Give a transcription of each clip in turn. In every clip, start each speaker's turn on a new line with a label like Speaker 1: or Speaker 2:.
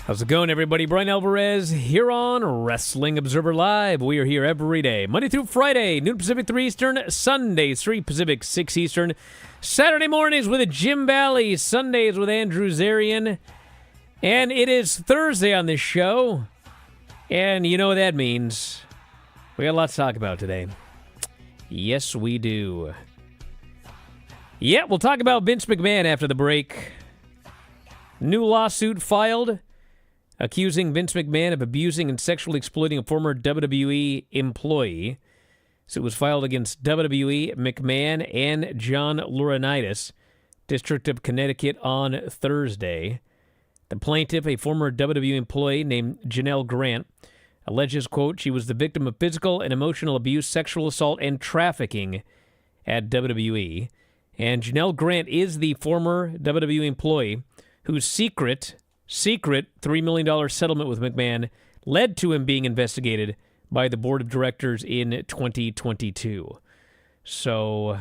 Speaker 1: How's it going, everybody? Bryan Alvarez here on Wrestling Observer Live. We are here every day, Monday through Friday, noon Pacific, 3 Eastern, Sundays, 3 Pacific, 6 Eastern, Saturday mornings with Jim Valley, Sundays with Andrew Zarian, and it is Thursday on this show, and you know what that means. We got a lot to talk about today. Yes, we do. Yeah, we'll talk about Vince McMahon after the break. New lawsuit filed accusing Vince McMahon of abusing and sexually exploiting a former WWE employee. So it was filed against WWE, McMahon, and John Laurinaitis, District of Connecticut, on Thursday. The plaintiff, a former WWE employee named Janelle Grant, alleges, quote, she was the victim of physical and emotional abuse, sexual assault, and trafficking at WWE. And Janelle Grant is the former WWE employee whose secret $3 million settlement with McMahon led to him being investigated by the board of directors in 2022. So,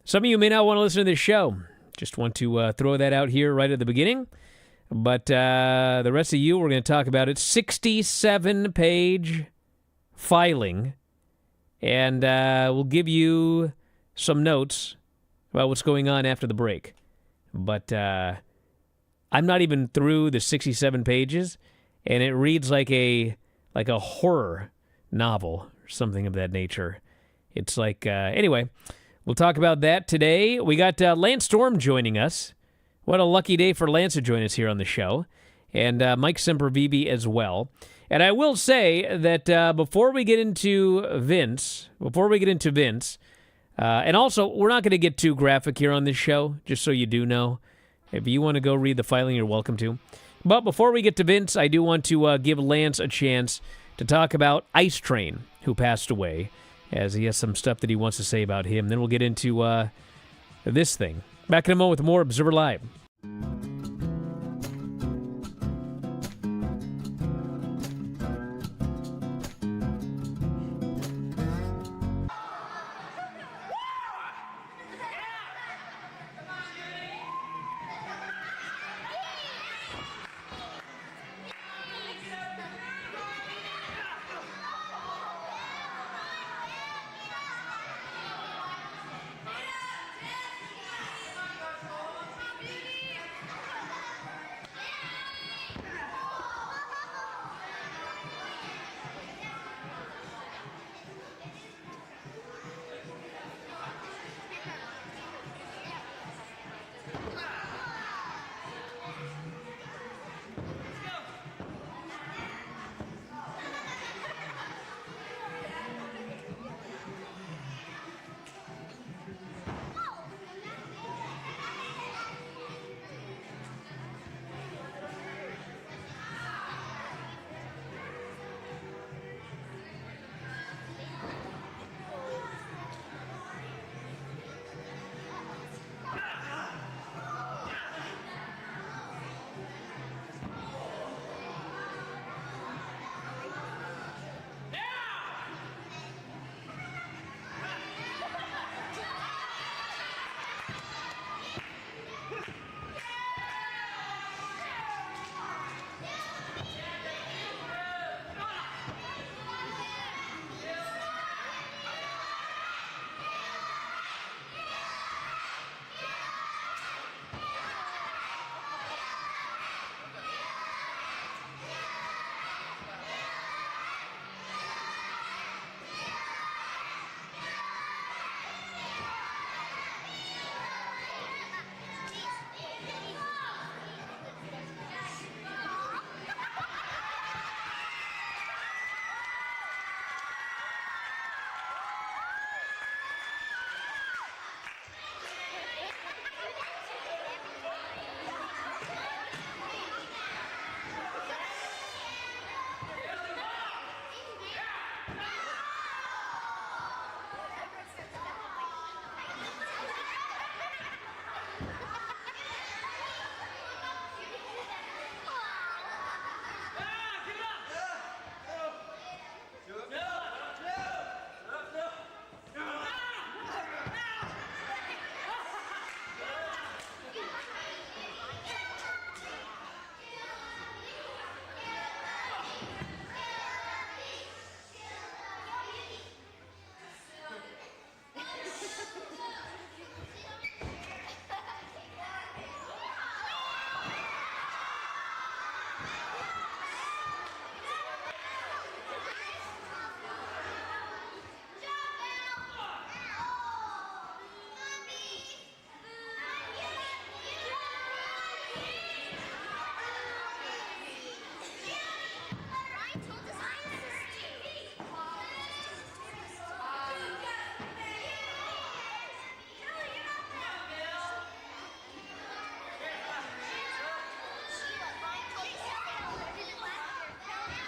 Speaker 1: some of you may not want to listen to this show. Just want to throw that out here right at the beginning. But the rest of you, we're going to talk about it. 67-page filing. And we'll give you some notes about what's going on after the break. But I'm not even through the 67 pages, and it reads like a horror novel or something of that nature. It's like, anyway, we'll talk about that today. We got Lance Storm joining us. What a lucky day for Lance to join us here on the show. And Mike Sempervive as well. And I will say that before we get into Vince, and also, we're not going to get too graphic here on this show, just so you do know. If you want to go read the filing, you're welcome to. But before we get to Vince, I do want to give Lance a chance to talk about Ice Train, who passed away, as he has some stuff that he wants to say about him. Then we'll get into this thing. Back in a moment with more Observer Live.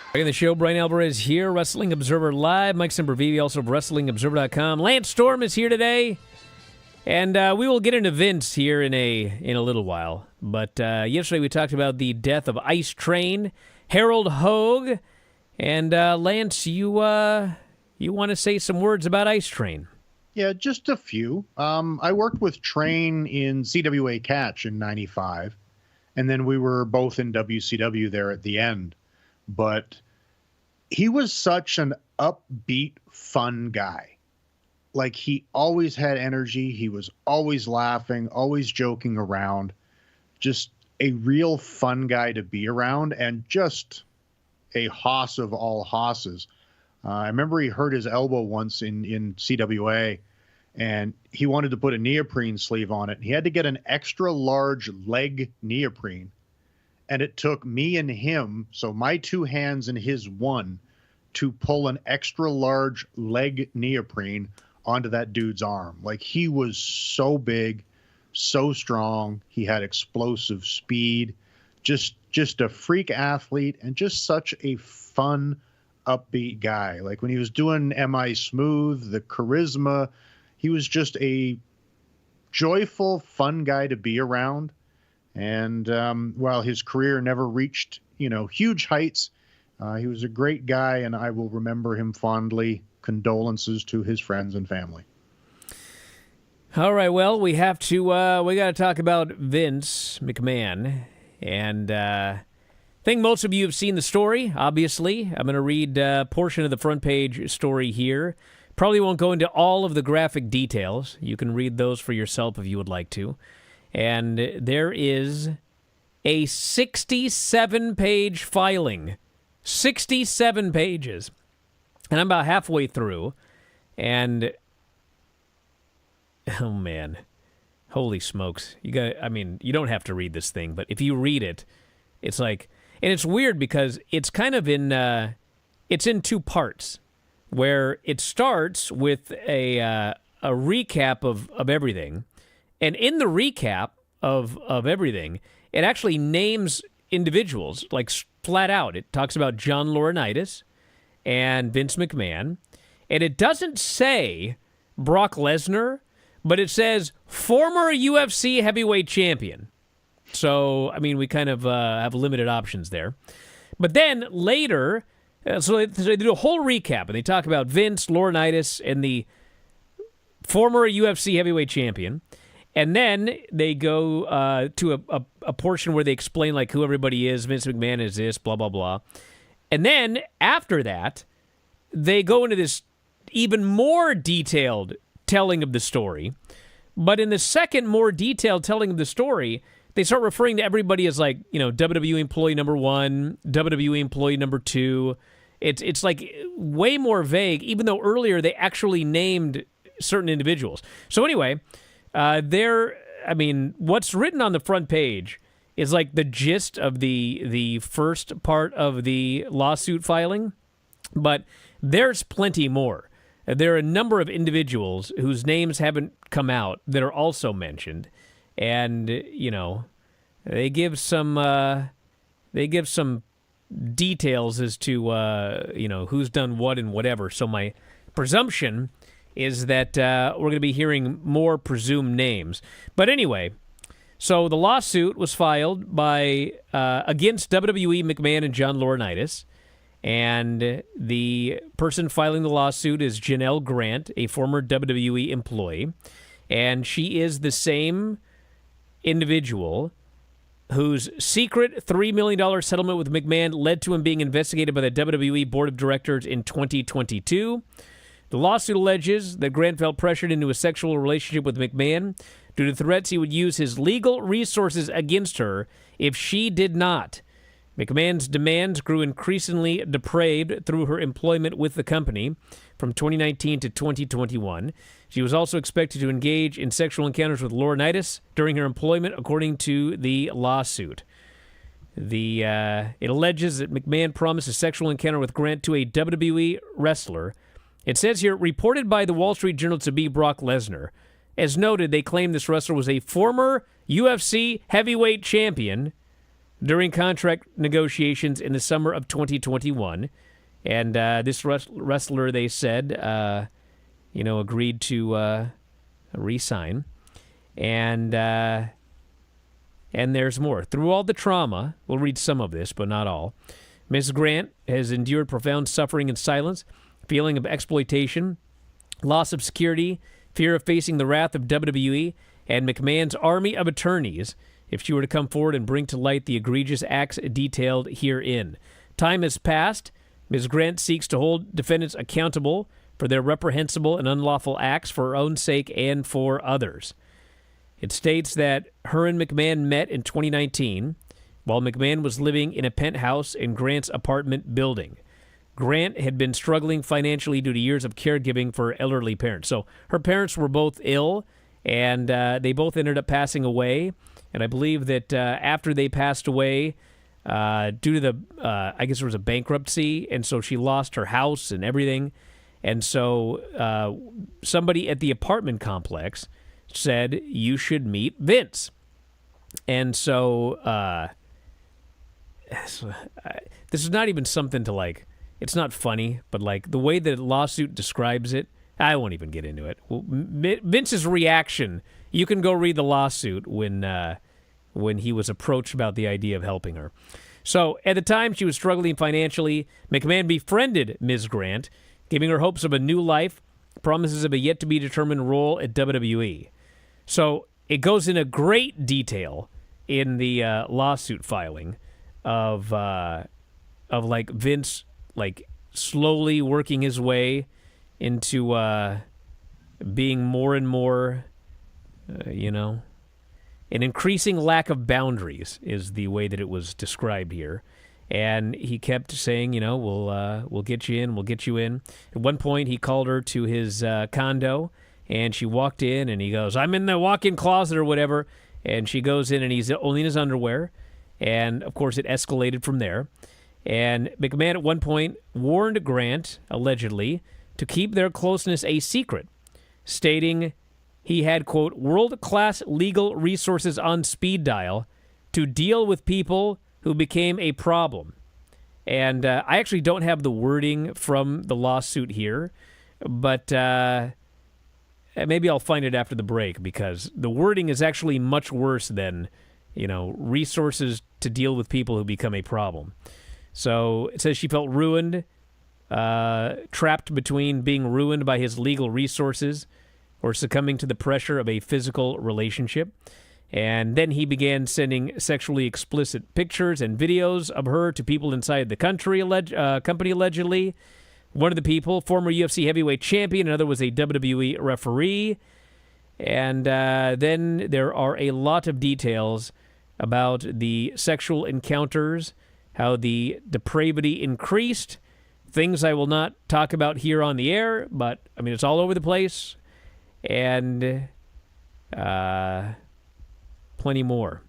Speaker 1: Back in the show, Bryan Alvarez here, Wrestling Observer Live. Mike Sempervive, also of WrestlingObserver.com. Lance Storm is here today, and we will get into Vince here in a little while. But yesterday we talked about the death of Ice Train, Harold Hogue, and Lance, you want to say some words about Ice Train?
Speaker 2: Yeah, just a few. I worked with Train in CWA Catch in '95, and then we were both in WCW there at the end. But he was such an upbeat, fun guy. Like, he always had energy. He was always laughing, always joking around. Just a real fun guy to be around, and just a hoss of all hosses. I remember he hurt his elbow once in CWA, and he wanted to put a neoprene sleeve on it. He had to get an extra large leg neoprene. And it took me and him, so my two hands and his one, to pull an extra large leg neoprene onto that dude's arm. Like, he was so big, so strong. He had explosive speed, just a freak athlete, and just such a fun, upbeat guy. Like, when he was doing M.I. Smooth, the charisma, he was just a joyful, fun guy to be around. And while his career never reached, huge heights, he was a great guy, and I will remember him fondly. Condolences to his friends and family.
Speaker 1: All right, well, we got to talk about Vince McMahon. And I think most of you have seen the story, obviously. I'm going to read a portion of the front page story here. Probably won't go into all of the graphic details. You can read those for yourself if you would like to. And there is a 67-page filing. 67 pages. And I'm about halfway through. And, oh, man. Holy smokes. You don't have to read this thing, but if you read it, it's like... And it's weird because it's kind of it's in two parts, where it starts with a recap of everything. And in the recap of everything, it actually names individuals, like flat out. It talks about John Laurinaitis and Vince McMahon. And it doesn't say Brock Lesnar, but it says former UFC heavyweight champion. So, we kind of have limited options there. But then later, so they do a whole recap, and they talk about Vince, Laurinaitis, and the former UFC heavyweight champion. And then they go to a portion where they explain, like, who everybody is. Vince McMahon is this, blah, blah, blah. And then after that, they go into this even more detailed telling of the story. But in the second more detailed telling of the story, they start referring to everybody as, like, WWE employee number 1, WWE employee number 2. It's like way more vague, even though earlier they actually named certain individuals. So anyway... what's written on the front page is like the gist of the first part of the lawsuit filing, but there's plenty more. There are a number of individuals whose names haven't come out that are also mentioned, and they give some details as to who's done what and whatever. So my presumption is that we're going to be hearing more presumed names. But anyway, so the lawsuit was filed by against WWE, McMahon, and John Laurinaitis. And the person filing the lawsuit is Janelle Grant, a former WWE employee. And she is the same individual whose secret $3 million settlement with McMahon led to him being investigated by the WWE Board of Directors in 2022. The lawsuit alleges that Grant felt pressured into a sexual relationship with McMahon due to threats he would use his legal resources against her if she did not. McMahon's demands grew increasingly depraved through her employment with the company from 2019 to 2021. She was also expected to engage in sexual encounters with Laurinaitis during her employment, according to the lawsuit. It alleges that McMahon promised a sexual encounter with Grant to a WWE wrestler. It says here, reported by the Wall Street Journal to be Brock Lesnar. As noted, they claim this wrestler was a former UFC heavyweight champion during contract negotiations in the summer of 2021. And this wrestler, they said, agreed to re-sign. And there's more. Through all the trauma, we'll read some of this, but not all, Ms. Grant has endured profound suffering in silence, feeling of exploitation, loss of security, fear of facing the wrath of WWE and McMahon's army of attorneys if she were to come forward and bring to light the egregious acts detailed herein. Time has passed. Ms. Grant seeks to hold defendants accountable for their reprehensible and unlawful acts for her own sake and for others. It states that her and McMahon met in 2019 while McMahon was living in a penthouse in Grant's apartment building. Grant had been struggling financially due to years of caregiving for her elderly parents. So her parents were both ill, and they both ended up passing away. And I believe that after they passed away, due to I guess there was a bankruptcy, and so she lost her house and everything. And so somebody at the apartment complex said, you should meet Vince. And so this is not even something to like, it's not funny, but like the way the lawsuit describes it, I won't even get into it. Well, Vince's reaction, you can go read the lawsuit when he was approached about the idea of helping her. So at the time she was struggling financially, McMahon befriended Ms. Grant, giving her hopes of a new life, promises of a yet-to-be-determined role at WWE. So it goes into great detail in the lawsuit filing of like Vince like slowly working his way into being more and more, an increasing lack of boundaries is the way that it was described here. And he kept saying, we'll get you in, we'll get you in. At one point, he called her to his condo, and she walked in, and he goes, I'm in the walk-in closet or whatever. And she goes in, and he's only in his underwear. And, of course, it escalated from there. And McMahon at one point warned Grant, allegedly, to keep their closeness a secret, stating he had, quote, world-class legal resources on speed dial to deal with people who became a problem. And I actually don't have the wording from the lawsuit here, but maybe I'll find it after the break, because the wording is actually much worse than, resources to deal with people who become a problem. So it says she felt ruined, trapped between being ruined by his legal resources or succumbing to the pressure of a physical relationship. And then he began sending sexually explicit pictures and videos of her to people inside the company, allegedly. One of the people, former UFC heavyweight champion, another was a WWE referee. And then there are a lot of details about the sexual encounters, how the depravity increased, things I will not talk about here on the air, but, it's all over the place, and plenty more.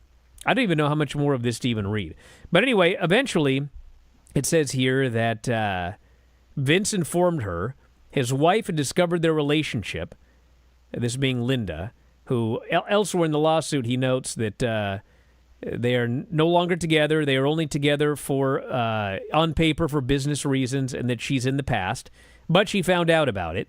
Speaker 1: I don't even know how much more of this to even read. But anyway, eventually, it says here that Vince informed her his wife had discovered their relationship, this being Linda, who elsewhere in the lawsuit he notes that they are no longer together. They are only together for on paper for business reasons, and that she's in the past. But she found out about it,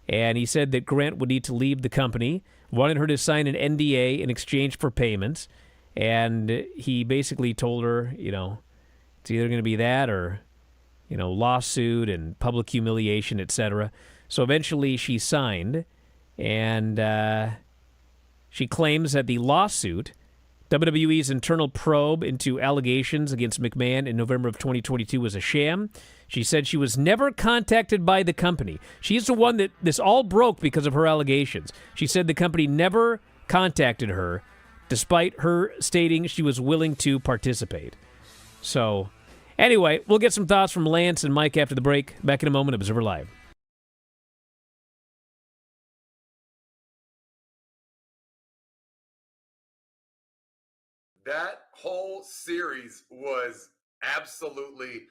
Speaker 1: and he said that Grant would need to leave the company, wanted her to sign an NDA in exchange for payments, and he basically told her, it's either going to be that or, lawsuit and public humiliation, etc. So eventually she signed, and she claims that the lawsuit, WWE's internal probe into allegations against McMahon in November of 2022, was a sham. She said she was never contacted by the company. She's the one that this all broke because of her allegations. She said the company never contacted her, despite her stating she was willing to participate. So, anyway, we'll get some thoughts from Lance and Mike after the break. Back in a moment, Observer Live.
Speaker 3: That whole series was absolutely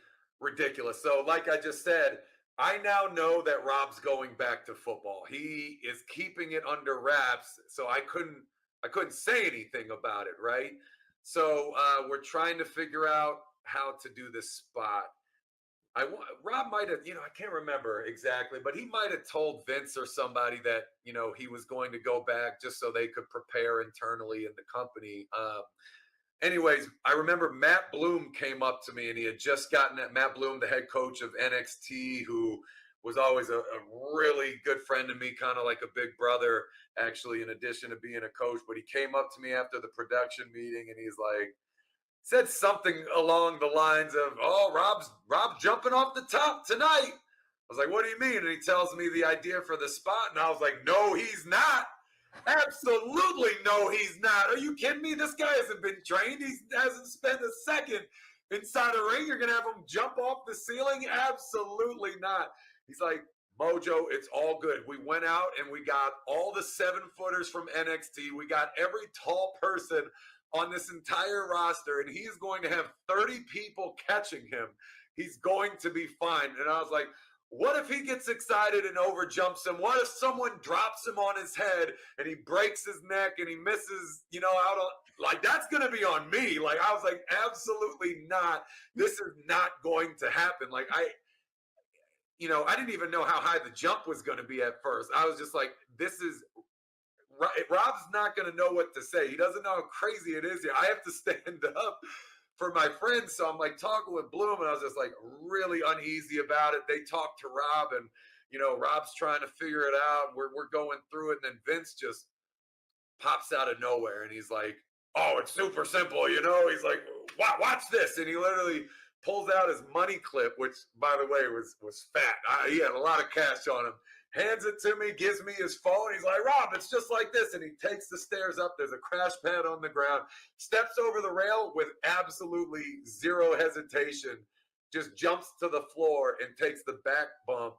Speaker 3: ridiculous. So, like I just said, I now know that Rob's going back to football. He is keeping it under wraps, so I couldn't say anything about it, right? So we're trying to figure out how to do this spot. Rob might have, I can't remember exactly, but he might have told Vince or somebody that, he was going to go back just so they could prepare internally in the company. Anyways, I remember Matt Bloom came up to me, and he had just gotten that. Matt Bloom, the head coach of NXT, who was always a really good friend to me, kind of like a big brother, actually, in addition to being a coach. But he came up to me after the production meeting, and he's like, said something along the lines of, "Oh, Rob's jumping off the top tonight." I was like, "What do you mean?" And he tells me the idea for the spot, and I was like, "No, he's not. Absolutely no, he's not. Are you kidding me? This guy hasn't been trained. He hasn't spent a second inside a ring. You're going to have him jump off the ceiling? Absolutely not." He's like, "Mojo, it's all good. We went out and we got all the 7-footers from NXT. We got every tall person on this entire roster, and he's going to have 30 people catching him. He's going to be fine." And I was like, what if he gets excited and overjumps him? What if someone drops him on his head and he breaks his neck and he misses, out on, like, that's going to be on me. Like, I was like, absolutely not. This is not going to happen. Like, I didn't even know how high the jump was going to be at first. I was just like, Rob's not going to know what to say. He doesn't know how crazy it is here. I have to stand up for my friends. So I'm like talking with Bloom, and I was just like really uneasy about it. They talked to Rob, and Rob's trying to figure it out. We're going through it, and then Vince just pops out of nowhere, and he's like, "Oh, it's super simple, He's like, "Watch this," and he literally pulls out his money clip, which, by the way, was fat. He had a lot of cash on him. Hands it to me, gives me his phone. He's like, "Rob, it's just like this." And he takes the stairs up. There's a crash pad on the ground, steps over the rail with absolutely zero hesitation, just jumps to the floor and takes the back bump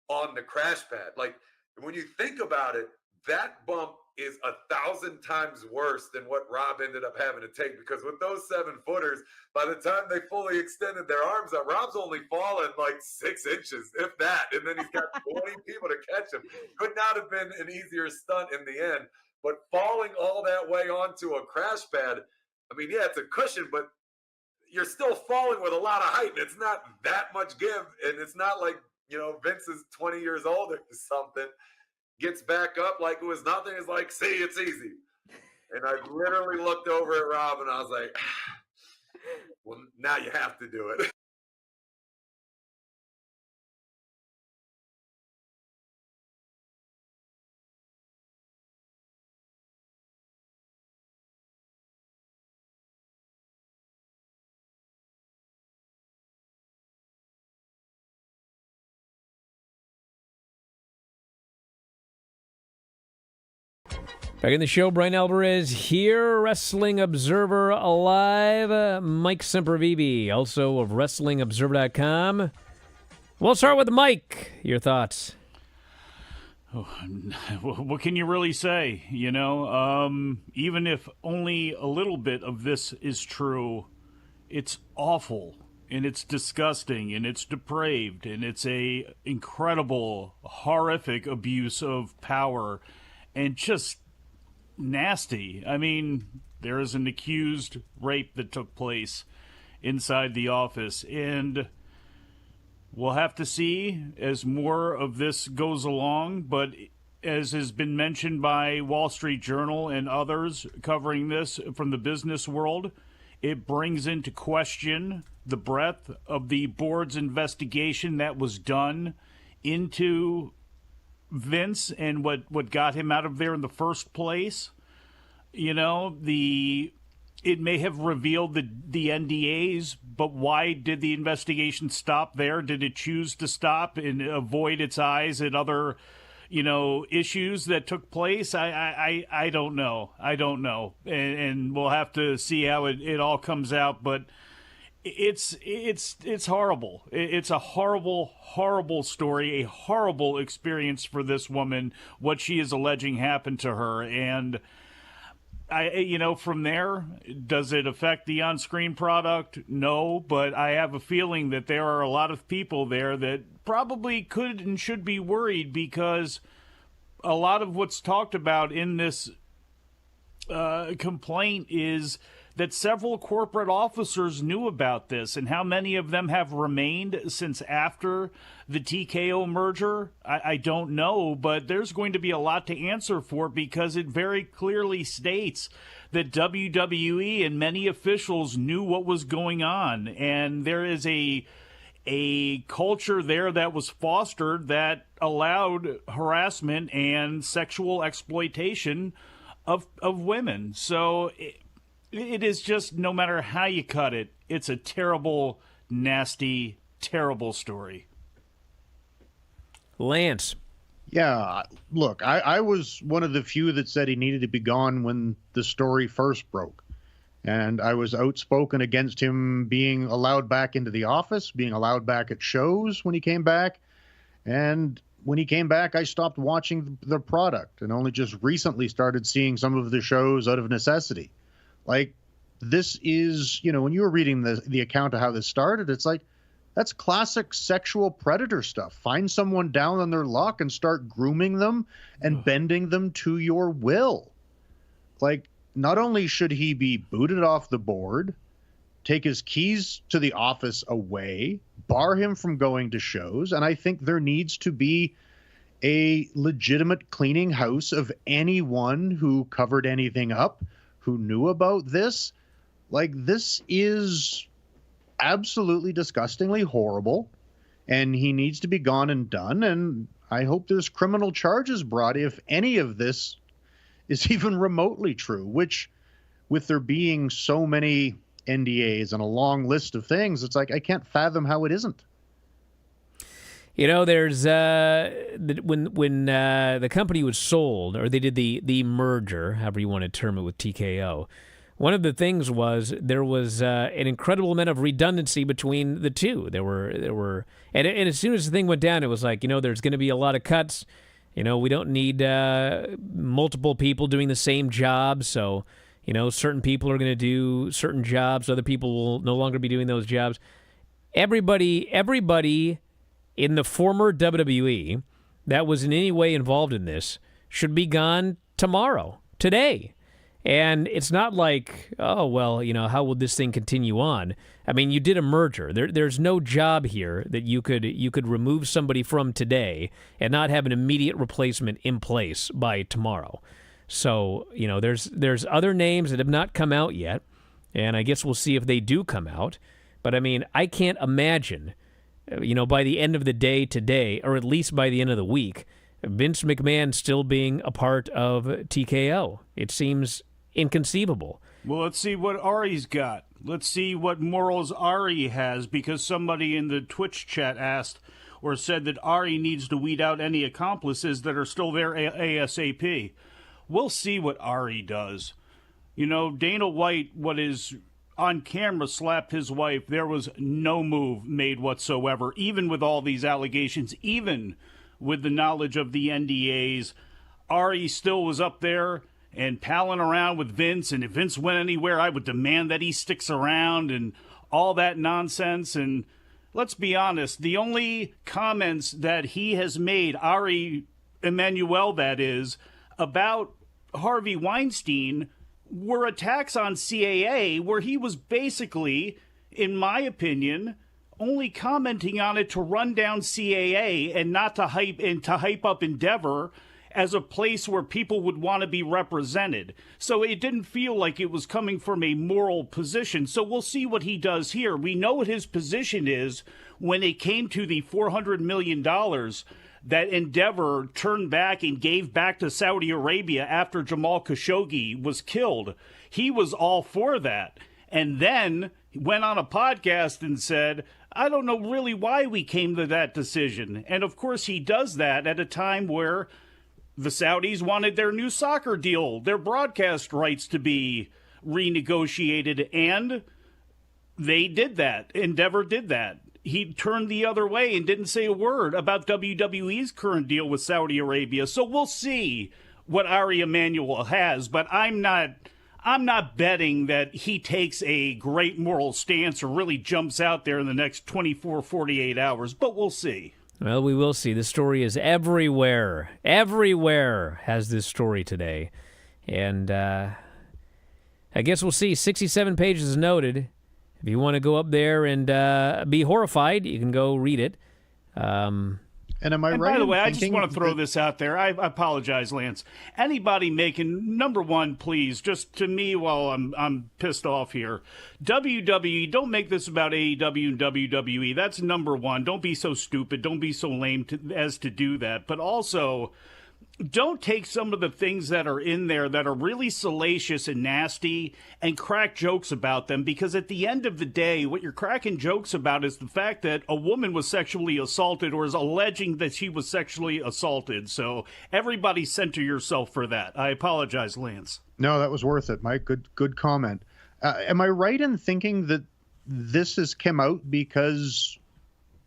Speaker 3: on the crash pad. Like, when you think about it, that bump is 1,000 times worse than what Rob ended up having to take, because with those 7-footers, by the time they fully extended their arms up, Rob's only fallen like 6 inches, if that. And then he's got 20 people to catch him. Could not have been an easier stunt in the end. But falling all that way onto a crash pad, I mean, yeah, it's a cushion, but you're still falling with a lot of height, and it's not that much give. And it's not like, Vince is 20 years old or something. Gets back up like it was nothing. It's like, "See, it's easy." And I literally looked over at Rob, and I was like, "Well, now you have to do it."
Speaker 1: Back in the show, Bryan Alvarez here, Wrestling Observer Live. Mike Sempervive, also of WrestlingObserver.com. We'll start with Mike. Your thoughts?
Speaker 4: Oh, what can you really say? Even if only a little bit of this is true, it's awful, and it's disgusting, and it's depraved, and it's a incredible, horrific abuse of power, and just nasty. I mean, there is an accused rape that took place inside the office, and we'll have to see as more of this goes along. But as has been mentioned by Wall Street Journal and others covering this from the business world, it brings into question the breadth of the board's investigation that was done into Vince and what got him out of there in the first place. It may have revealed the NDAs, but why did the investigation stop there? Did it choose to stop and avoid its eyes at other, issues that took place? I don't know. And we'll have to see how it all comes out, but it's horrible. It's a horrible, horrible story, a horrible experience for this woman, what she is alleging happened to her. And from there, does it affect the on-screen product? No, but I have a feeling that there are a lot of people there that probably could and should be worried, because a lot of what's talked about in this complaint is that several corporate officers knew about this, and how many of them have remained since after the TKO merger, I don't know, but there's going to be a lot to answer for, because it very clearly states that WWE and many officials knew what was going on, and there is a culture there that was fostered that allowed harassment and sexual exploitation of women. So it is just, no matter how you cut it, it's a terrible, nasty, terrible story.
Speaker 1: Lance.
Speaker 2: Yeah, look, I was one of the few that said he needed to be gone when the story first broke. And I was outspoken against him being allowed back into the office, being allowed back at shows when he came back. And when he came back, I stopped watching the product and only just recently started seeing some of the shows out of necessity. Like, this is, when you were reading the account of how this started, it's like, that's classic sexual predator stuff. Find someone down on their luck and start grooming them and bending them to your will. Like, not only should he be booted off the board, take his keys to the office away, bar him from going to shows, and I think there needs to be a legitimate cleaning house of anyone who covered anything up, who knew about this. Like, this is absolutely disgustingly horrible, and he needs to be gone and done, and I hope there's criminal charges brought if any of this is even remotely true, which, with there being so many NDAs and a long list of things, it's like I can't fathom how it isn't.
Speaker 1: There's when the company was sold, or they did the merger, however you want to term it, with TKO, one of the things was there was an incredible amount of redundancy between the two. There were and as soon as the thing went down, it was like, there's going to be a lot of cuts. We don't need multiple people doing the same job. So, certain people are going to do certain jobs. Other people will no longer be doing those jobs. Everybody in the former WWE that was in any way involved in this should be gone tomorrow, today. And it's not like, oh, well, how will this thing continue on? I mean, you did a merger. There's no job here that you could remove somebody from today and not have an immediate replacement in place by tomorrow. So, there's other names that have not come out yet, and I guess we'll see if they do come out. But, I mean, I can't imagine, by the end of the day today, or at least by the end of the week, Vince McMahon still being a part of TKO. It seems inconceivable.
Speaker 4: Well, let's see what Ari's got. Let's see what morals Ari has, because somebody in the Twitch chat asked or said that Ari needs to weed out any accomplices that are still there ASAP. We'll see what Ari does. Dana White, what is on camera, slapped his wife. There was no move made whatsoever, even with all these allegations, even with the knowledge of the NDAs. Ari still was up there and palling around with Vince, and if Vince went anywhere, I would demand that he sticks around, and all that nonsense. And let's be honest, the only comments that he has made, Ari Emanuel that is, about Harvey Weinstein were attacks on CAA, where he was basically, in my opinion, only commenting on it to run down CAA and not to hype up Endeavor as a place where people would want to be represented. So it didn't feel like it was coming from a moral position. So we'll see what he does here. We know what his position is when it came to the $400 million that Endeavor turned back and gave back to Saudi Arabia after Jamal Khashoggi was killed. He was all for that. And then went on a podcast and said, I don't know really why we came to that decision. And of course he does that at a time where the Saudis wanted their new soccer deal, their broadcast rights to be renegotiated, and they did that. Endeavor did that. He turned the other way and didn't say a word about WWE's current deal with Saudi Arabia. So we'll see what Ari Emanuel has, but I'm not betting that he takes a great moral stance or really jumps out there in the next 24, 48 hours, but we'll see.
Speaker 1: Well, we will see. The story is everywhere. Everywhere has this story today. And I guess we'll see. 67 pages noted. If you want to go up there and be horrified, you can go read it.
Speaker 2: And am I right?
Speaker 4: By the way, I just
Speaker 2: thinking
Speaker 4: want to throw this out there. I apologize, Lance. Anybody making number one, please, just to me while I'm pissed off here. WWE, don't make this about AEW and WWE. That's number one. Don't be so stupid. Don't be so lame as to do that. But also, don't take some of the things that are in there that are really salacious and nasty and crack jokes about them, because at the end of the day, what you're cracking jokes about is the fact that a woman was sexually assaulted or is alleging that she was sexually assaulted. So everybody center yourself for that. I apologize, Lance.
Speaker 2: No, that was worth it, Mike. Good comment. Am I right in thinking that this has come out because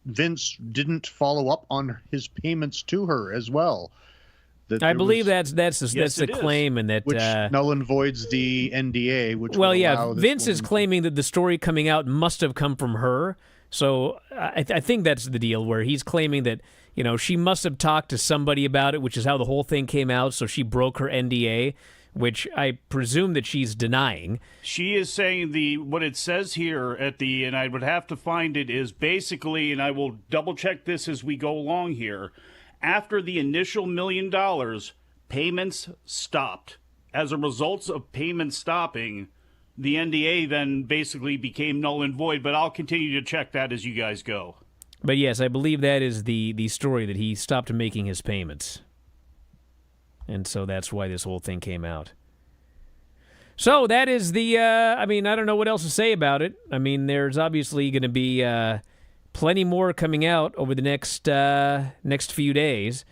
Speaker 2: Vince didn't follow up on his payments to her as well?
Speaker 1: I believe that's the claim, and that
Speaker 2: which null and voids the NDA. Which
Speaker 1: Vince is claiming that the story coming out must have come from her. So I think that's the deal, where he's claiming that she must have talked to somebody about it, which is how the whole thing came out. So she broke her NDA, which I presume that she's denying.
Speaker 4: She is saying what it says here and I would have to find it, is basically, and I will double check this as we go along here. After the initial $1 million, payments stopped. As a result of payments stopping, the NDA then basically became null and void, but I'll continue to check that as you guys go.
Speaker 1: But yes, I believe that is the story, that he stopped making his payments. And so that's why this whole thing came out. So that is I don't know what else to say about it. I mean, there's obviously going to be plenty more coming out over the next few days.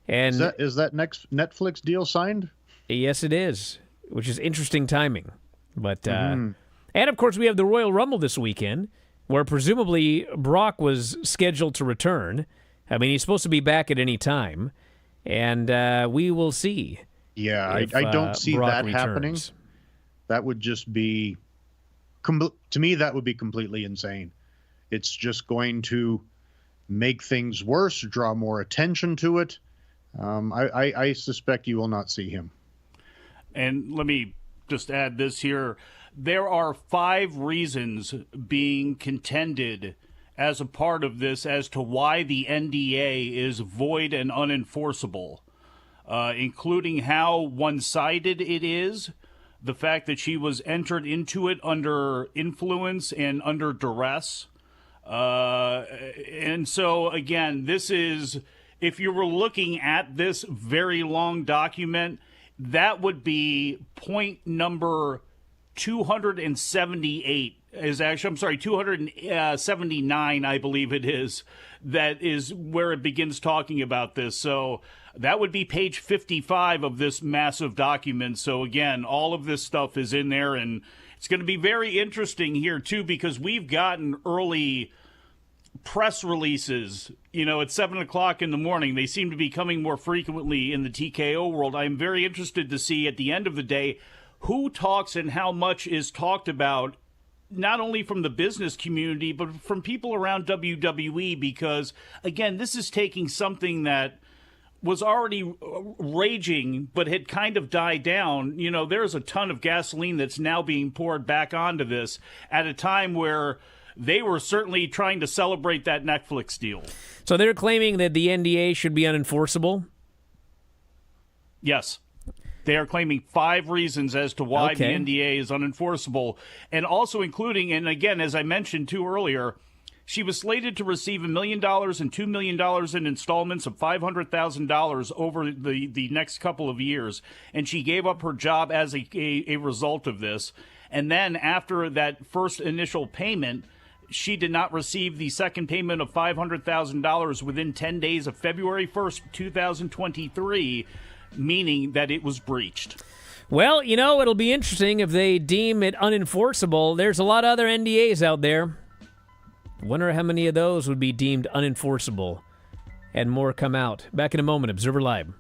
Speaker 1: And
Speaker 2: is that next Netflix deal signed?
Speaker 1: Yes, it is, which is interesting timing. But and of course we have the Royal Rumble this weekend, where presumably Brock was scheduled to return. I mean, he's supposed to be back at any time, and we will see.
Speaker 2: Yeah, I don't see
Speaker 1: Brock
Speaker 2: that
Speaker 1: returns.
Speaker 2: happening. That would just be, to me, that would be completely insane. It's just going to make things worse, draw more attention to it. I suspect you will not see him.
Speaker 4: And let me just add this here. There are 5 reasons being contended as a part of this as to why the NDA is void and unenforceable, including how one-sided it is, the fact that she was entered into it under influence and under duress. And so, again, this is, if you were looking at this very long document, that would be point number 278 is actually, I'm sorry, 279, I believe it is. That is where it begins talking about this. So that would be page 55 of this massive document. So again, all of this stuff is in there, and it's going to be very interesting here too, because we've gotten early press releases, at 7 o'clock in the morning. They seem to be coming more frequently in the TKO world. I'm very interested to see at the end of the day who talks and how much is talked about, not only from the business community, but from people around WWE, because, again, this is taking something that was already raging but had kind of died down. There's a ton of gasoline that's now being poured back onto this at a time where they were certainly trying to celebrate that Netflix deal.
Speaker 1: So they're claiming that the NDA should be unenforceable?
Speaker 4: Yes. They are claiming 5 reasons as to why the NDA is unenforceable, and also including, and again, as I mentioned too earlier, she was slated to receive $1 million and $2 million in installments of $500,000 over the next couple of years, and she gave up her job as a result of this. And then after that first initial payment, she did not receive the second payment of $500,000 within 10 days of February 1st, 2023, meaning that it was breached.
Speaker 1: Well, it'll be interesting if they deem it unenforceable. There's a lot of other NDAs out there. Wonder how many of those would be deemed unenforceable, and more come out. Back in a moment, Observer Live.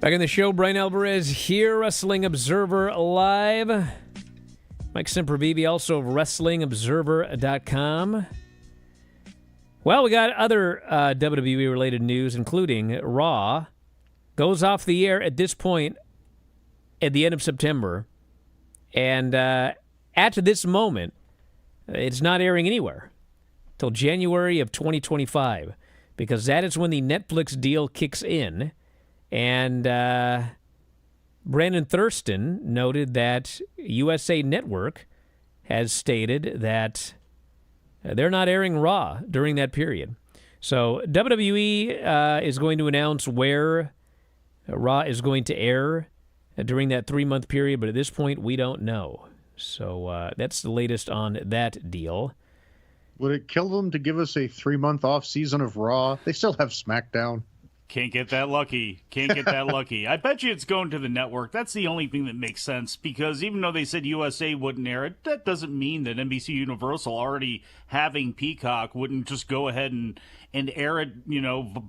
Speaker 1: Back in the show, Bryan Alvarez here, Wrestling Observer Live. Mike Sempervive, also of WrestlingObserver.com. Well, we got other WWE-related news, including Raw goes off the air at this point at the end of September. And at this moment, it's not airing anywhere till January of 2025, because that is when the Netflix deal kicks in. And Brandon Thurston noted that USA Network has stated that they're not airing Raw during that period. So WWE is going to announce where Raw is going to air during that 3-month period, but at this point, we don't know. So that's the latest on that deal.
Speaker 2: Would it kill them to give us a 3-month off season of Raw? They still have SmackDown.
Speaker 4: Can't get that lucky. Can't get that lucky. I bet you it's going to the network. That's the only thing that makes sense, because even though they said USA wouldn't air it, that doesn't mean that NBC Universal, already having Peacock, wouldn't just go ahead and air it,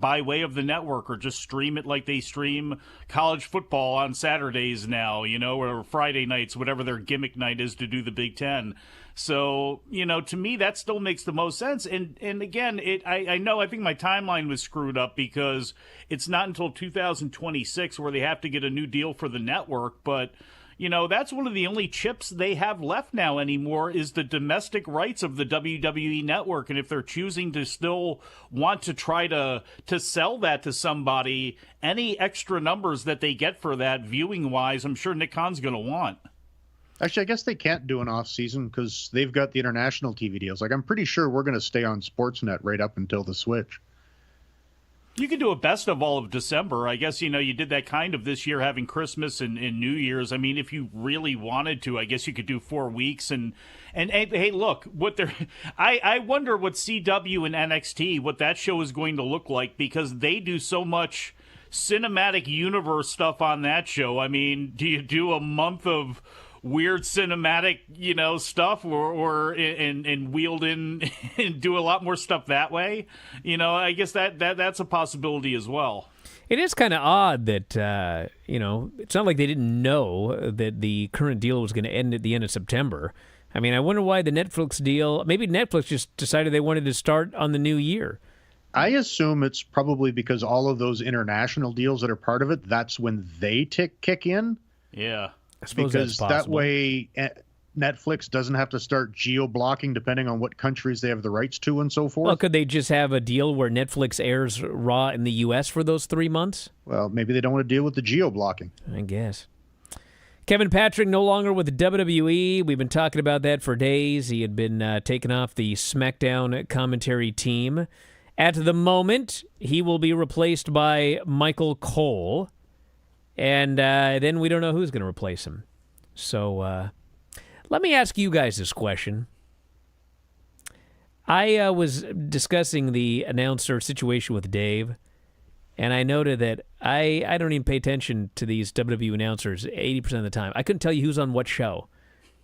Speaker 4: by way of the network, or just stream it like they stream college football on Saturdays now, or Friday nights, whatever their gimmick night is to do the Big Ten. So, to me, that still makes the most sense. And again, I think my timeline was screwed up, because it's not until 2026 where they have to get a new deal for the network. But, that's one of the only chips they have left now anymore, is the domestic rights of the WWE network. And if they're choosing to still want to try to sell that to somebody, any extra numbers that they get for that viewing-wise, I'm sure Nick Khan's going to want.
Speaker 2: Actually, I guess they can't do an off season because they've got the international TV deals. Like, I'm pretty sure we're going to stay on Sportsnet right up until the switch.
Speaker 4: You could do a best of all of December. I guess, you did that kind of this year, having Christmas and New Year's. I mean, if you really wanted to, I guess you could do 4 weeks. And hey, look, I wonder what CW and NXT, what that show is going to look like, because they do so much cinematic universe stuff on that show. I mean, do you do a month of weird cinematic, stuff, or wheeled in and do a lot more stuff that way? I guess that's a possibility as well.
Speaker 1: It is kind of odd that, it's not like they didn't know that the current deal was going to end at the end of September. I mean, I wonder why the Netflix deal, maybe Netflix just decided they wanted to start on the new year.
Speaker 2: I assume it's probably because all of those international deals that are part of it, that's when they kick in.
Speaker 4: Yeah.
Speaker 1: I suppose
Speaker 2: because
Speaker 1: that's
Speaker 2: that way Netflix doesn't have to start geo-blocking depending on what countries they have the rights to and so forth.
Speaker 1: Well, could they just have a deal where Netflix airs Raw in the U.S. for those 3 months?
Speaker 2: Well, maybe they don't want to deal with the geo-blocking.
Speaker 1: I guess. Kevin Patrick no longer with the WWE. We've been talking about that for days. He had been taken off the SmackDown commentary team. At the moment, he will be replaced by Michael Cole. And then we don't know who's going to replace him. So let me ask you guys this question. I was discussing the announcer situation with Dave, and I noted that I don't even pay attention to these WWE announcers 80% of the time. I couldn't tell you who's on what show.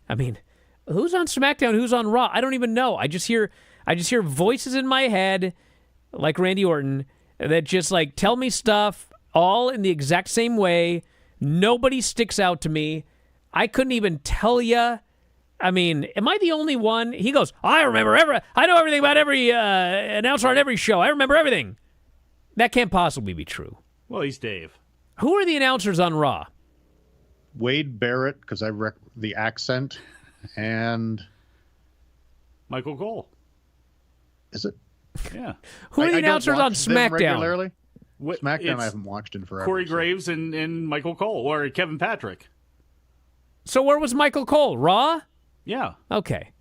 Speaker 1: I mean, who's on SmackDown, who's on Raw? I don't even know. I just hear voices in my head, like Randy Orton, that just like tell me stuff, all in the exact same way. Nobody sticks out to me. I couldn't even tell you. I mean, am I the only one? He goes, I know everything about every announcer on every show. I remember everything. That can't possibly be true.
Speaker 4: Well, he's Dave.
Speaker 1: Who are the announcers on Raw?
Speaker 2: Wade Barrett, because I the accent, and
Speaker 4: Michael Cole.
Speaker 2: Is it?
Speaker 4: Yeah.
Speaker 1: Who are the announcers on SmackDown?
Speaker 2: Regularly? SmackDown I haven't watched in forever.
Speaker 4: Corey Graves and Michael Cole, or Kevin Patrick.
Speaker 1: So where was Michael Cole? Raw?
Speaker 4: Yeah.
Speaker 1: Okay.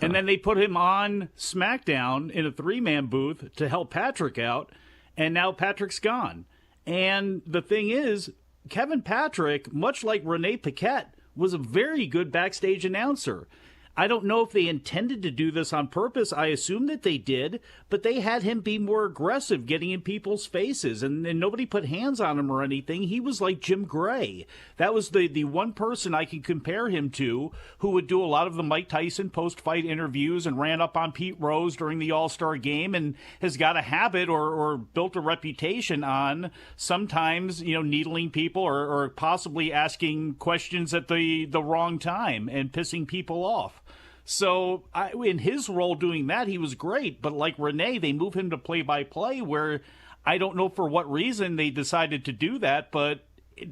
Speaker 4: And then they put him on SmackDown in a 3-man booth to help Patrick out, and now Patrick's gone. And the thing is, Kevin Patrick, much like Renee Paquette, was a very good backstage announcer. I don't know if they intended to do this on purpose. I assume that they did, but they had him be more aggressive, getting in people's faces, and nobody put hands on him or anything. He was like Jim Gray. That was the one person I can compare him to who would do a lot of the Mike Tyson post-fight interviews and ran up on Pete Rose during the All-Star game and has got a habit or built a reputation on sometimes, needling people or possibly asking questions at the wrong time and pissing people off. So in his role doing that, he was great. But like Renee, they move him to play-by-play where I don't know for what reason they decided to do that. But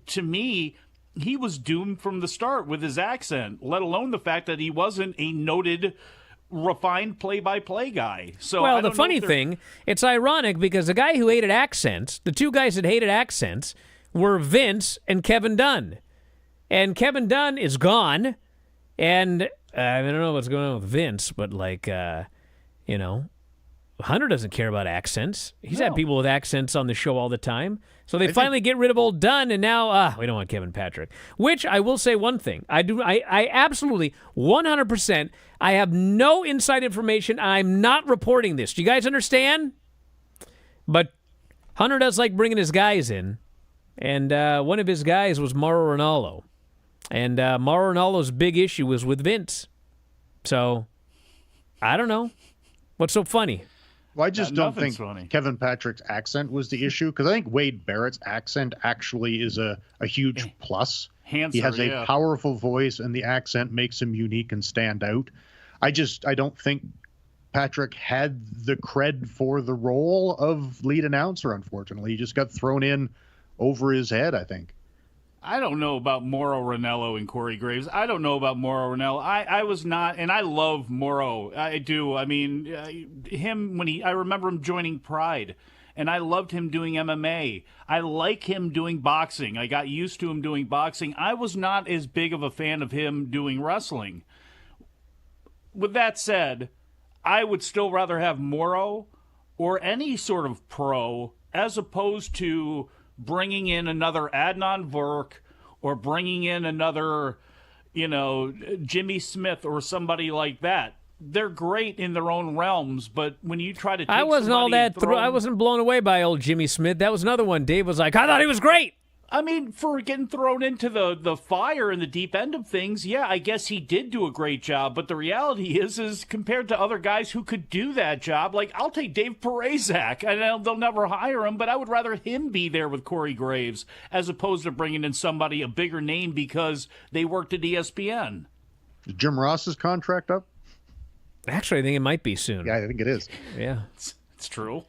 Speaker 4: to me, he was doomed from the start with his accent, let alone the fact that he wasn't a noted, refined play-by-play guy. So
Speaker 1: well, the funny thing, it's ironic because the guy who hated accents, the two guys that hated accents were Vince and Kevin Dunn. And Kevin Dunn is gone. And I don't know what's going on with Vince, but Hunter doesn't care about accents. He's had people with accents on the show all the time. So they finally get rid of old Dunn, and now we don't want Kevin Patrick. Which I will say one thing. I absolutely, 100%, I have no inside information. I'm not reporting this. Do you guys understand? But Hunter does like bringing his guys in. And one of his guys was Mauro Ranallo. And Mauro Ranallo's big issue was with Vince. So, I don't know. What's so funny?
Speaker 2: Well, I just don't think
Speaker 4: funny.
Speaker 2: Kevin Patrick's accent was the issue, because I think Wade Barrett's accent actually is a huge plus. He has a powerful voice, and the accent makes him unique and stand out. I don't think Patrick had the cred for the role of lead announcer, unfortunately. He just got thrown in over his head, I think.
Speaker 4: I don't know about Mauro Ranallo and Corey Graves. I don't know about Mauro Ranallo. I was not, and I love Mauro. I do. I mean, him I remember him joining Pride, and I loved him doing MMA. I like him doing boxing. I got used to him doing boxing. I was not as big of a fan of him doing wrestling. With that said, I would still rather have Mauro or any sort of pro as opposed to bringing in another Adnan Virk or bringing in another, Jimmy Smith or somebody like that. They're great in their own realms, but when you try to take
Speaker 1: I wasn't all that I wasn't blown away by old Jimmy Smith. That was another one. Dave was like, I thought he was great.
Speaker 4: I mean, for getting thrown into the fire in the deep end of things, yeah, I guess he did do a great job. But the reality is compared to other guys who could do that job, like I'll take Dave Parazak. I know they'll never hire him, but I would rather him be there with Corey Graves as opposed to bringing in somebody, a bigger name, because they worked at ESPN.
Speaker 2: Is Jim Ross's contract up?
Speaker 1: Actually, I think it might be soon.
Speaker 2: Yeah, I think it is.
Speaker 1: Yeah.
Speaker 4: It's true.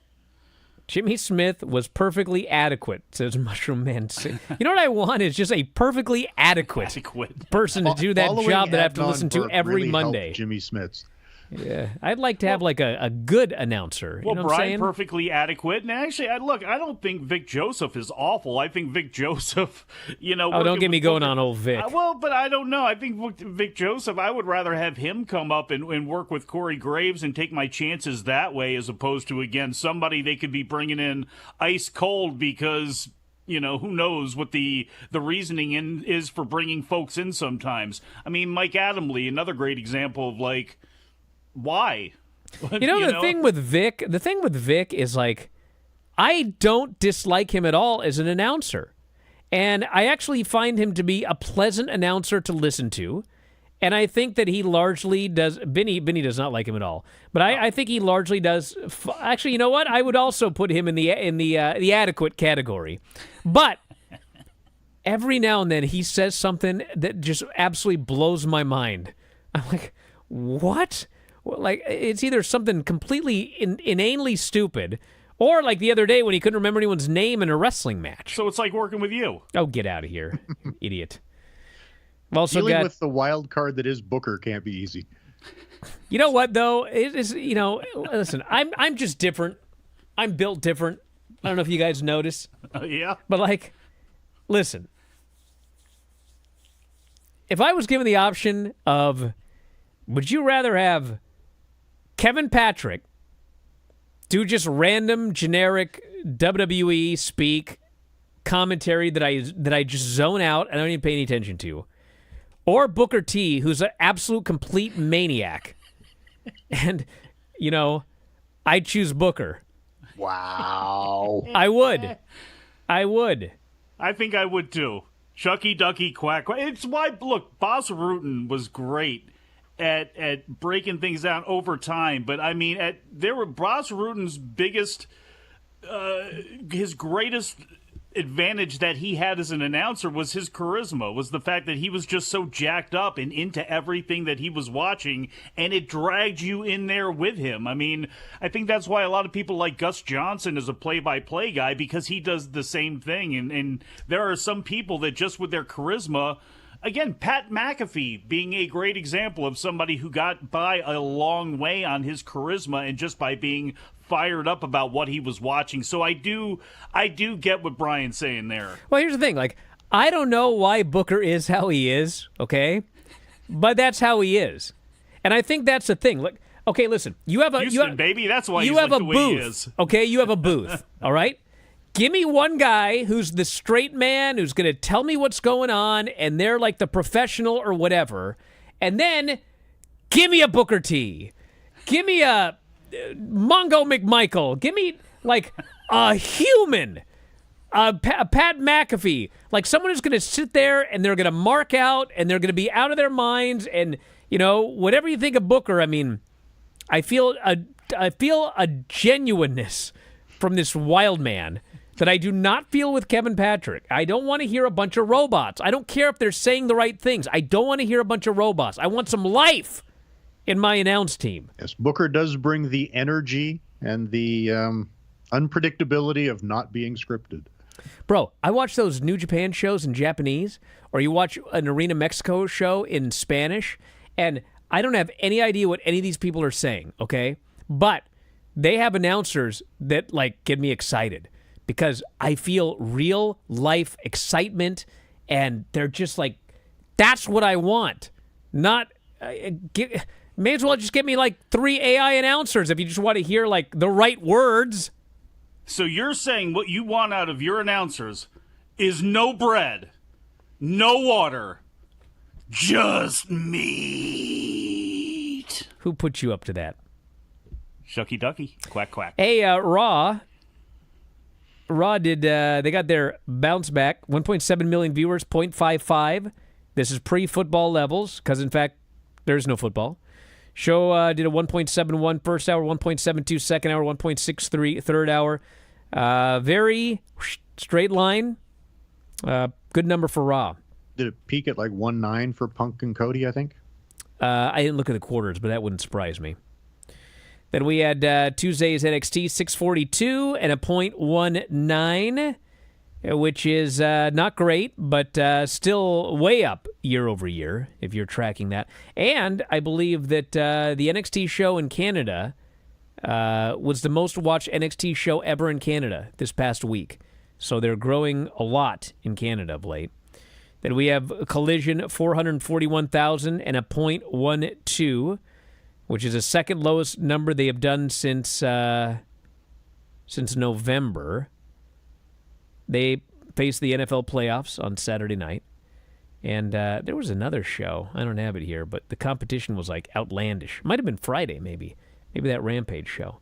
Speaker 1: Jimmy Smith was perfectly adequate, says Mushroom Man. You know what I want is just a perfectly adequate person to do that job that I have to listen to every
Speaker 2: really
Speaker 1: Monday.
Speaker 2: Jimmy Smith's.
Speaker 1: Yeah, I'd like to have like a good announcer.
Speaker 4: Well,
Speaker 1: you know
Speaker 4: Brian, perfectly adequate. And actually, I don't think Vic Joseph is awful. I think Vic Joseph,
Speaker 1: Oh, don't get me going on old Vic.
Speaker 4: But I don't know. I think Vic Joseph, I would rather have him come up and work with Corey Graves and take my chances that way as opposed to, again, somebody they could be bringing in ice cold because, who knows what the reasoning is for bringing folks in sometimes. I mean, Mike Adamle, another great example of why?
Speaker 1: The thing with Vic is like, I don't dislike him at all as an announcer. And I actually find him to be a pleasant announcer to listen to. And I think that he largely does. Benny does not like him at all. But I think he largely does. Actually, you know what? I would also put him in the adequate category. But every now and then he says something that just absolutely blows my mind. I'm like, what? Like, it's either something completely inanely stupid, or like the other day when he couldn't remember anyone's name in a wrestling match.
Speaker 4: So it's like working with you.
Speaker 1: Oh, get out of here, idiot. I've also
Speaker 2: Dealing with the wild card that is Booker can't be easy.
Speaker 1: You know what, though? It is, listen, I'm just different. I'm built different. I don't know if you guys notice.
Speaker 4: Yeah.
Speaker 1: But, listen. If I was given the option of, would you rather have Kevin Patrick do just random generic WWE speak commentary that I just zone out and I don't even pay any attention to, or Booker T, who's an absolute complete maniac. And, I choose Booker.
Speaker 2: Wow.
Speaker 1: I would.
Speaker 4: I think I would too. Chucky Ducky Quack. It's why, look, Bas Rutten was great at breaking things down over time. But I mean, Bas Rutten's biggest, his greatest advantage that he had as an announcer was his charisma, was the fact that he was just so jacked up and into everything that he was watching, and it dragged you in there with him. I mean, I think that's why a lot of people like Gus Johnson as a play-by-play guy, because he does the same thing. And there are some people that just with their charisma, again, Pat McAfee being a great example of somebody who got by a long way on his charisma and just by being fired up about what he was watching. So I do get what Brian's saying there.
Speaker 1: Well, here's the thing. I don't know why Booker is how he is, okay? But that's how he is. And I think that's the thing. Look, okay, listen. You have a
Speaker 4: Houston, baby. That's why
Speaker 1: you
Speaker 4: he's
Speaker 1: have
Speaker 4: like
Speaker 1: a
Speaker 4: the way
Speaker 1: booth.
Speaker 4: he is.
Speaker 1: Okay, you have a booth. All right? Give me one guy who's the straight man who's going to tell me what's going on, and they're like the professional or whatever. And then give me a Booker T. Give me a Mongo McMichael. Give me like a human, Pat McAfee, like someone who's going to sit there and they're going to mark out and they're going to be out of their minds. And whatever you think of Booker, I mean, I feel a genuineness from this wild man that I do not feel with Kevin Patrick. I don't want to hear a bunch of robots. I don't care if they're saying the right things. I don't want to hear a bunch of robots. I want some life in my announce team.
Speaker 2: Yes, Booker does bring the energy and the unpredictability of not being scripted.
Speaker 1: Bro, I watch those New Japan shows in Japanese, or you watch an Arena Mexico show in Spanish, and I don't have any idea what any of these people are saying, okay? But they have announcers that, get me excited because I feel real life excitement, and they're just that's what I want. Not... May as well just get me 3 AI announcers if you just want to hear the right words.
Speaker 4: So you're saying what you want out of your announcers is no bread, no water, just meat.
Speaker 1: Who put you up to that?
Speaker 4: Shucky Ducky. Quack, quack.
Speaker 1: Hey, Raw did, they got their bounce back. 1.7 million viewers, 0.55. This is pre-football levels because, in fact, there's no football. Show did a 1.71 first hour, 1.72 second hour, 1.63 third hour. Very straight line. Good number for Raw.
Speaker 2: Did it peak at 1.9 for Punk and Cody, I think?
Speaker 1: I didn't look at the quarters, but that wouldn't surprise me. Then we had Tuesday's NXT 642 and a 0.19, which is not great, but still way up year over year, if you're tracking that. And I believe that the NXT show in Canada was the most watched NXT show ever in Canada this past week. So they're growing a lot in Canada of late. Then we have Collision, 441,000 and a 0.12, which is the second lowest number they have done since November. They faced the NFL playoffs on Saturday night. And there was another show. I don't have it here, but the competition was outlandish. Might have been Friday, maybe. Maybe that Rampage show.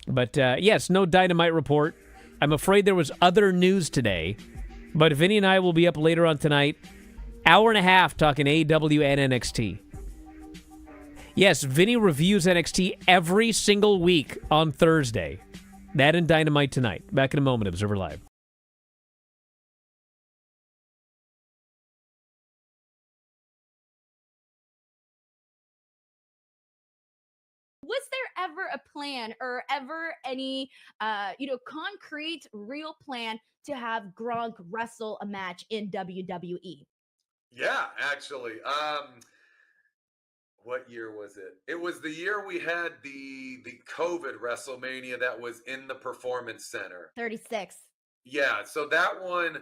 Speaker 1: But yes, no Dynamite report. I'm afraid there was other news today. But Vinny and I will be up later on tonight. Hour and a half talking AEW and NXT. Yes, Vinny reviews NXT every single week on Thursday. That and Dynamite tonight. Back in a moment, Observer Live.
Speaker 5: Was there ever a plan or ever any, concrete, real plan to have Gronk wrestle a match in WWE?
Speaker 3: Yeah, actually. What year was it? It was the year we had the COVID WrestleMania that was in the Performance Center.
Speaker 5: 36.
Speaker 3: Yeah, so that one,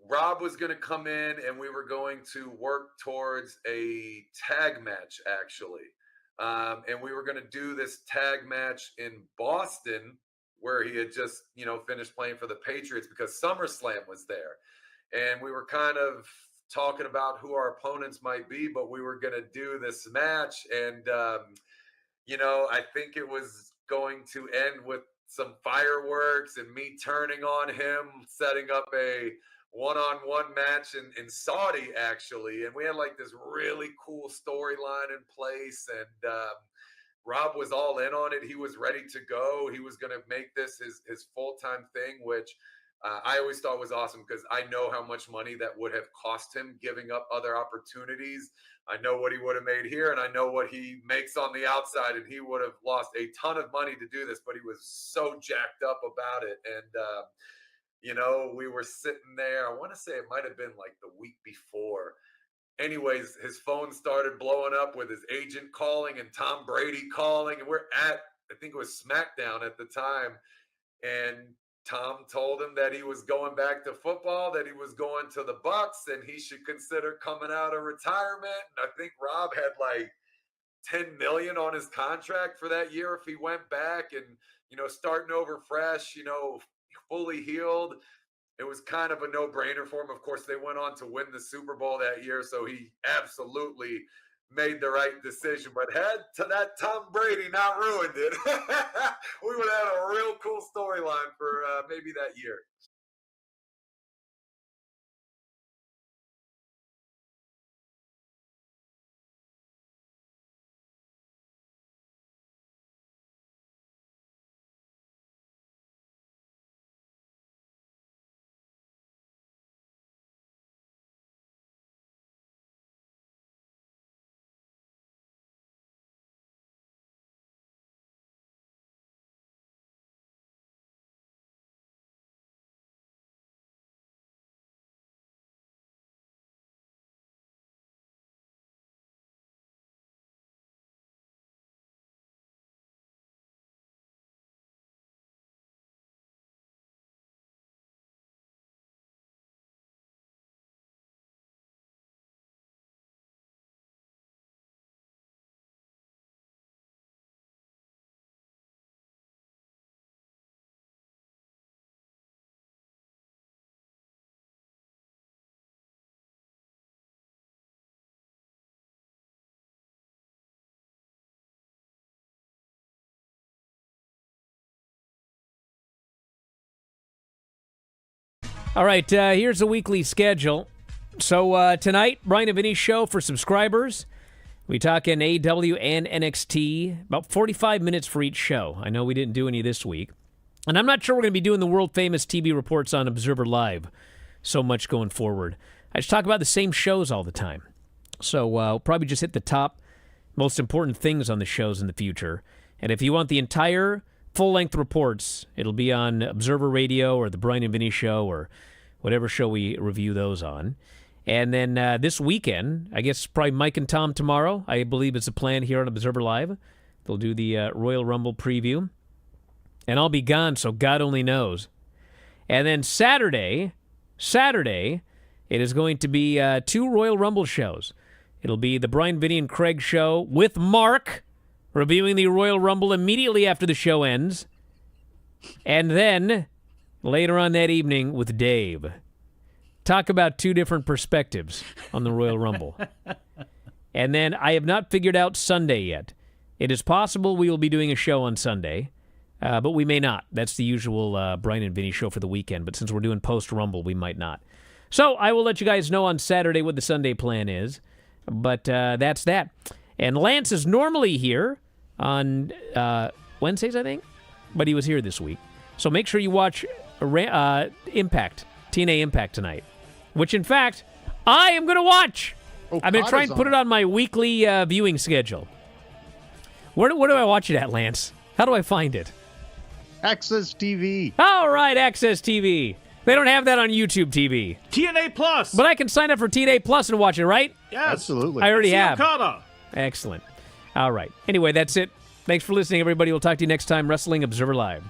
Speaker 3: Rob was going to come in and we were going to work towards a tag match, actually. And we were going to do this tag match in Boston where he had just, finished playing for the Patriots because SummerSlam was there. And we were kind of talking about who our opponents might be, but we were going to do this match. And, I think it was going to end with some fireworks and me turning on him, setting up a one-on-one match in Saudi, actually. And we had like this really cool storyline in place. And Rob was all in on it. He was ready to go. He was going to make this his full-time thing, which I always thought was awesome because I know how much money that would have cost him giving up other opportunities. I know what he would have made here, and I know what he makes on the outside, and he would have lost a ton of money to do this, but he was so jacked up about it. And, we were sitting there. I want to say it might have been like the week before. Anyways, his phone started blowing up with his agent calling and Tom Brady calling, and we're at, I think it was SmackDown at the time, and Tom told him that he was going back to football, that he was going to the Bucks, and he should consider coming out of retirement. And I think Rob had like 10 million on his contract for that year if he went back and, starting over fresh, fully healed. It was kind of a no-brainer for him. Of course, they went on to win the Super Bowl that year, so he absolutely made the right decision. But had to that Tom Brady not ruined it, we would have had a real cool storyline for maybe that year.
Speaker 1: All right, here's the weekly schedule. So tonight, Bryan and Vinny show for subscribers. We talk in AEW and NXT, about 45 minutes for each show. I know we didn't do any this week. And I'm not sure we're going to be doing the world-famous TV reports on Observer Live so much going forward. I just talk about the same shows all the time. So we'll probably just hit the top most important things on the shows in the future. And if you want the entire full-length reports, it'll be on Observer Radio or the Bryan and Vinny show or whatever show we review those on. And then this weekend, I guess probably Mike and Tom tomorrow, I believe it's a plan here on Observer Live. They'll do the Royal Rumble preview. And I'll be gone, so God only knows. And then Saturday, it is going to be 2 Royal Rumble shows. It'll be the Bryan, Vinny, and Craig show with Mark, reviewing the Royal Rumble immediately after the show ends. And then, later on that evening, with Dave. Talk about 2 different perspectives on the Royal Rumble. And then, I have not figured out Sunday yet. It is possible we will be doing a show on Sunday, but we may not. That's the usual Bryan and Vinny show for the weekend, but since we're doing post-Rumble, we might not. So, I will let you guys know on Saturday what the Sunday plan is, but that's that. And Lance is normally here on Wednesdays, I think, but he was here this week. So make sure you watch Impact, TNA Impact tonight, which, in fact, I am going to watch. I've been trying to put it on my weekly viewing schedule. Where do I watch it at, Lance? How do I find it?
Speaker 2: Access TV.
Speaker 1: All right, Access TV. They don't have that on YouTube TV.
Speaker 4: TNA Plus.
Speaker 1: But I can sign up for TNA Plus and watch it, right?
Speaker 4: Yes.
Speaker 2: Absolutely.
Speaker 1: I already have.
Speaker 4: Okada.
Speaker 1: Excellent. All right. Anyway, that's it. Thanks for listening, everybody. We'll talk to you next time. Wrestling Observer Live.